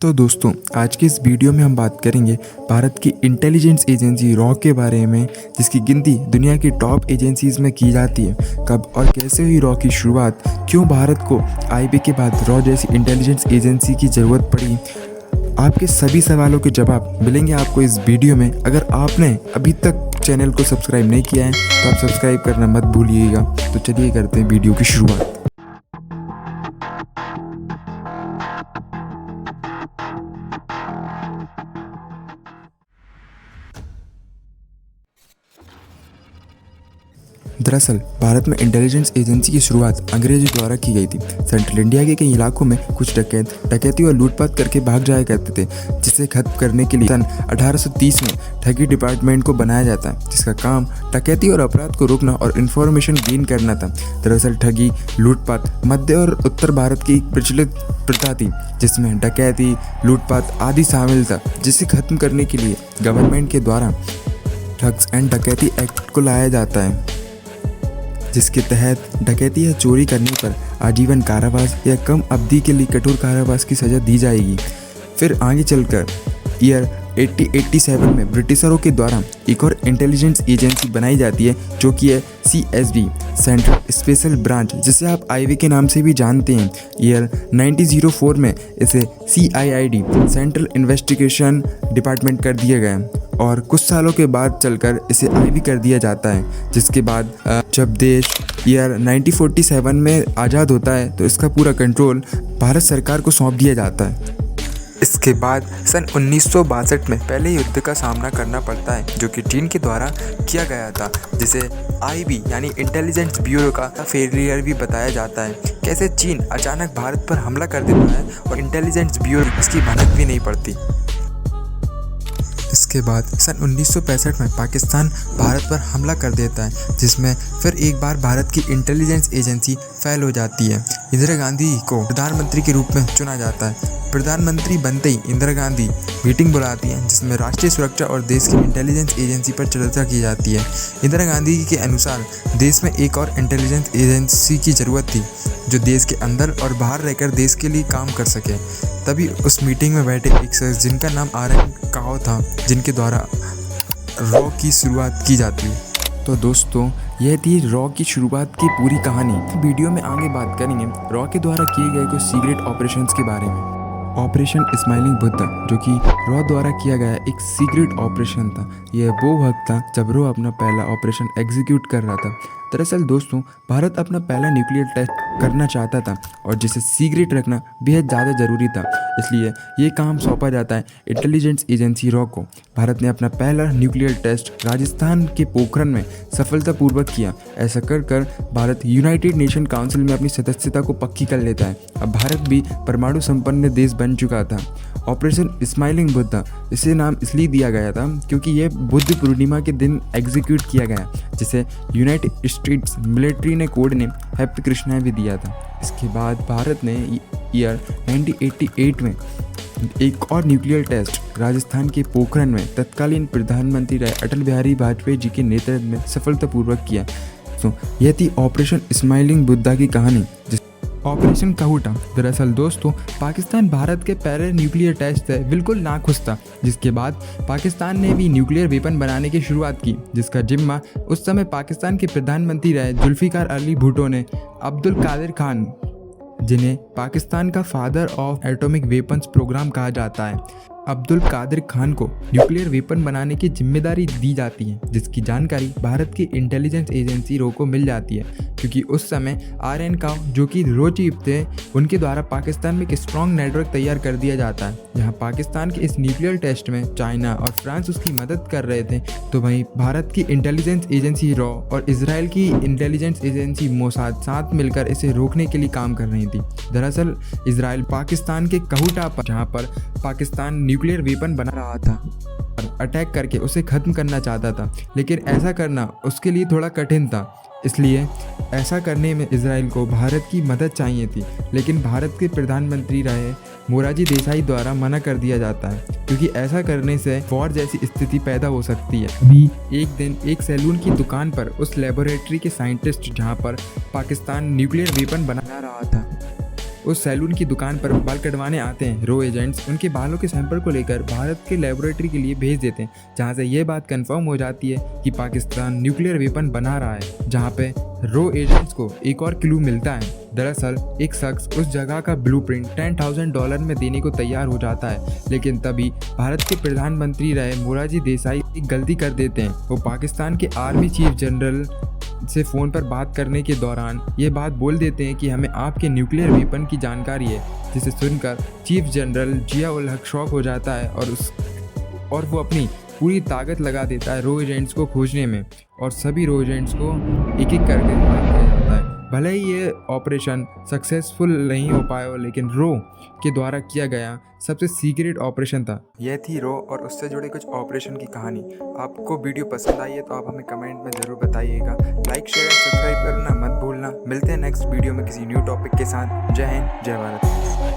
तो दोस्तों, आज की इस वीडियो में हम बात करेंगे भारत की इंटेलिजेंस एजेंसी रॉ के बारे में, जिसकी गिनती दुनिया की टॉप एजेंसीज में की जाती है। कब और कैसे हुई रॉ की शुरुआत, क्यों भारत को आईबी के बाद रॉ जैसी इंटेलिजेंस एजेंसी की ज़रूरत पड़ी, आपके सभी सवालों के जवाब मिलेंगे आपको इस वीडियो में। अगर आपने अभी तक चैनल को सब्सक्राइब नहीं किया है तो आप सब्सक्राइब करना मत भूलिएगा। तो चलिए करते हैं वीडियो की शुरुआत। दरअसल भारत में इंटेलिजेंस एजेंसी की शुरुआत अंग्रेजों द्वारा की गई थी। सेंट्रल इंडिया के कई इलाकों में कुछ डकैती और लूटपाट करके भाग जाया करते थे, जिसे खत्म करने के लिए सन 1830 में ठगी डिपार्टमेंट को बनाया जाता है, जिसका काम डकैती और अपराध को रोकना और इन्फॉर्मेशन गेन करना था। दरअसल ठगी, लूटपाट मध्य और उत्तर भारत की एक प्रचलित प्रथा थी, जिसमें डकैती, लूटपाट आदि शामिल था, जिसे खत्म करने के लिए गवर्नमेंट के द्वारा ठग्स एंड डकैती एक्ट को लाया जाता है, जिसके तहत डकैती या चोरी करने पर आजीवन कारावास या कम अवधि के लिए कठोर कारावास की सज़ा दी जाएगी। फिर आगे चलकर ईयर 1887 में ब्रिटिशरों के द्वारा एक और इंटेलिजेंस एजेंसी बनाई जाती है, जो कि है CSB, सेंट्रल स्पेशल ब्रांच, जिसे आप आईबी के नाम से भी जानते हैं। ईयर 1904 में इसे CIID, सेंट्रल इन्वेस्टिगेशन डिपार्टमेंट कर दिया गया और कुछ सालों के बाद चलकर इसे आईबी कर दिया जाता है। जिसके बाद जब देश ईयर 1947 में आज़ाद होता है तो इसका पूरा कंट्रोल भारत सरकार को सौंप दिया जाता है। इसके बाद सन 1962 में पहले युद्ध का सामना करना पड़ता है, जो कि चीन के द्वारा किया गया था, जिसे आईबी यानी इंटेलिजेंस ब्यूरो का फेलियर भी बताया जाता है। कैसे चीन अचानक भारत पर हमला कर देता है और इंटेलिजेंस ब्यूरो इसकी भनक भी नहीं पड़ती। इसके बाद सन 1965 में पाकिस्तान भारत पर हमला कर देता है, जिसमें फिर एक बार भारत की इंटेलिजेंस एजेंसी फेल हो जाती है। इंदिरा गांधी को प्रधानमंत्री के रूप में चुना जाता है। प्रधानमंत्री बनते ही इंदिरा गांधी मीटिंग बुलाती हैं, जिसमें राष्ट्रीय सुरक्षा और देश की इंटेलिजेंस एजेंसी पर चर्चा की जाती है। इंदिरा गांधी के अनुसार देश में एक और इंटेलिजेंस एजेंसी की ज़रूरत थी, जो देश के अंदर और बाहर रहकर देश के लिए काम कर सके। तभी उस मीटिंग में बैठे एक शख्स, जिनका नाम RN काओ था, जिनके द्वारा रॉ की शुरुआत की जाती है। तो दोस्तों, यह थी रॉ की शुरुआत की पूरी कहानी। वीडियो में आगे बात करेंगे रॉ के द्वारा किए गए कुछ सीक्रेट ऑपरेशंस के बारे में। ऑपरेशन स्माइलिंग बुद्धा, जो कि रॉ द्वारा किया गया एक सीक्रेट ऑपरेशन था। यह वो वक्त था जब रॉ अपना पहला ऑपरेशन एग्जीक्यूट कर रहा था। दरअसल दोस्तों, भारत अपना पहला न्यूक्लियर टेस्ट करना चाहता था और जिसे सीक्रेट रखना बेहद ज़्यादा ज़रूरी था, इसलिए ये काम सौंपा जाता है इंटेलिजेंस एजेंसी रॉ को। भारत ने अपना पहला न्यूक्लियर टेस्ट राजस्थान के पोखरण में सफलतापूर्वक किया। ऐसा कर कर भारत यूनाइटेड नेशन काउंसिल में अपनी सदस्यता को पक्की कर लेता है। अब भारत भी परमाणु संपन्न देश बन चुका था। ऑपरेशन स्माइलिंग बुद्धा, इसे नाम इसलिए दिया गया था क्योंकि यह बुद्ध पूर्णिमा के दिन एग्जीक्यूट किया गया, जिसे यूनाइटेड स्टेट्स मिलिट्री ने कोड नेम हैप्पी कृष्णा भी दिया था। इसके बाद भारत ने ईयर 1988 में एक और न्यूक्लियर टेस्ट राजस्थान के पोखरण में तत्कालीन प्रधानमंत्री रहे अटल बिहारी वाजपेयी जी के नेतृत्व में सफलतापूर्वक किया। तो यह थी ऑपरेशन स्माइलिंग बुद्धा की कहानी। ऑपरेशन कहूटा, दरअसल दोस्तों, पाकिस्तान भारत के पहले न्यूक्लियर टेस्ट से बिल्कुल नाखुश था, जिसके बाद पाकिस्तान ने भी न्यूक्लियर वेपन बनाने की शुरुआत की, जिसका जिम्मा उस समय पाकिस्तान के प्रधानमंत्री रहे जुल्फिकार अली भुट्टो ने अब्दुल कादिर खान, जिन्हें पाकिस्तान का father of atomic weapons program कहा जाता है, अब्दुल कादिर खान को न्यूक्लियर वेपन बनाने की जिम्मेदारी दी जाती है, जिसकी जानकारी भारत की इंटेलिजेंस एजेंसी रॉ को मिल जाती है, क्योंकि उस समय RN काओ, जो कि रॉ चीफ थे, उनके द्वारा पाकिस्तान में एक स्ट्रॉन्ग नेटवर्क तैयार कर दिया जाता है। जहां पाकिस्तान के इस न्यूक्लियर टेस्ट में चाइना और फ्रांस उसकी मदद कर रहे थे, तो वहीं भारत की इंटेलिजेंस एजेंसी रॉ और इजराइल की इंटेलिजेंस एजेंसी मोसाद साथ मिलकर इसे रोकने के लिए काम कर रही थी। दरअसल इजराइल पाकिस्तान के कहूटा पर, जहाँ पर पाकिस्तान न्यूक्लियर वेपन बना रहा था, अटैक करके उसे ख़त्म करना चाहता था, लेकिन ऐसा करना उसके लिए थोड़ा कठिन था। इसलिए ऐसा करने में इजराइल को भारत की मदद चाहिए थी, लेकिन भारत के प्रधानमंत्री रहे मोरारजी देसाई द्वारा मना कर दिया जाता है, क्योंकि ऐसा करने से वॉर जैसी स्थिति पैदा हो सकती है। अभी एक दिन एक सैलून की दुकान पर उस लेबोरेटरी के साइंटिस्ट, जहां पर पाकिस्तान न्यूक्लियर वेपन बना रहा था, उस सैलून की दुकान पर बाल कटवाने आते हैं, रो एजेंट्स उनके बालों के सैंपल को लेकर भारत के लेबोरेटरी के लिए भेज देते हैं, जहां से ये बात कंफर्म हो जाती है कि पाकिस्तान न्यूक्लियर वेपन बना रहा है। जहां पे रो एजेंट्स को एक और क्लू मिलता है। दरअसल एक शख्स उस जगह का ब्लूप्रिंट $10,000 में देने को तैयार हो जाता है, लेकिन तभी भारत के प्रधानमंत्री रहे मोरारजी देसाई एक गलती कर देते हैं। वो पाकिस्तान के आर्मी चीफ जनरल से फ़ोन पर बात करने के दौरान ये बात बोल देते हैं कि हमें आपके न्यूक्लियर वेपन की जानकारी है, जिसे सुनकर चीफ जनरल जिया उल हक शॉक हो जाता है और वो अपनी पूरी ताकत लगा देता है रो एजेंट्स को खोजने में, और सभी रो एजेंट्स को एक एक करके मार दिया जाता है। भले ही ये ऑपरेशन सक्सेसफुल नहीं हो पाया हो, लेकिन रो के द्वारा किया गया सबसे सीक्रेट ऑपरेशन था। यह थी रो और उससे जुड़े कुछ ऑपरेशन की कहानी। आपको वीडियो पसंद आई है तो आप हमें कमेंट में ज़रूर बताइएगा। लाइक, शेयर, सब्सक्राइब करना मत भूलना। मिलते हैं नेक्स्ट वीडियो में किसी न्यू टॉपिक के साथ। जय हिंद, जय भारत।